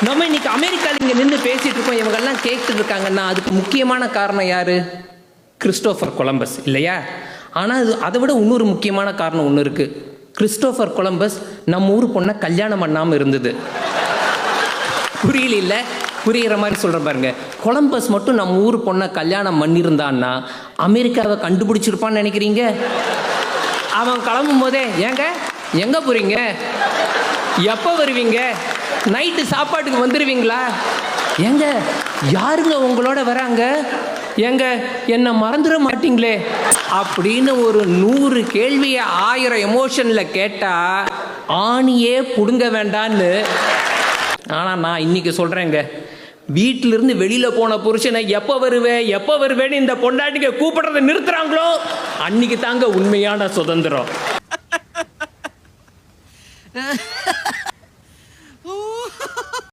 நம்ம இன்னைக்கு அமெரிக்காவில் இங்கே நின்று பேசிட்டு இருக்கோம், இவங்கெல்லாம் கேட்டுட்டு இருக்காங்கன்னா அதுக்கு முக்கியமான காரணம் யாரு? கிறிஸ்டோபர் கொலம்பஸ் இல்லையா? ஆனால் அதை விட இன்னொரு முக்கியமான காரணம் ஒன்று இருக்கு. கிறிஸ்டோபர் கொலம்பஸ் நம்ம ஊர் பொண்ணை கல்யாணம் பண்ணாமல் இருந்தது. புரியல? புரிகிற மாதிரி சொல்கிறேன் பாருங்க. கொலம்பஸ் மட்டும் நம்ம ஊர் பொண்ணை கல்யாணம் பண்ணியிருந்தான்னா அமெரிக்காவை கண்டுபிடிச்சிருப்பான்னு நினைக்கிறீங்க? அவன் கிளம்பும் போதே, ஏங்க எங்கே போகிறீங்க, எப்போ வருவீங்க, நைட்டு சாப்பாட்டுக்கு வந்துடுவீங்களா, ஏங்க யாருங்க உங்களோட வராங்க, ஏங்க என்னை மறந்துட மாட்டீங்களே அப்படின்னு ஒரு 100 கேள்வியை 1000 எமோஷனில் கேட்டால் ஆணியே பிடுங்க வேண்டான்னு. ஆனால் நான் இன்னைக்கு சொல்கிறேங்க, வீட்டிலிருந்து வெளியில் போன புருஷனை எப்போ வருவேன்னு இந்த பொண்டாட்டிங்க கூப்பிடுறதை நிறுத்துறாங்களோ அன்னைக்கு தாங்க உண்மையான சுதந்திரம்.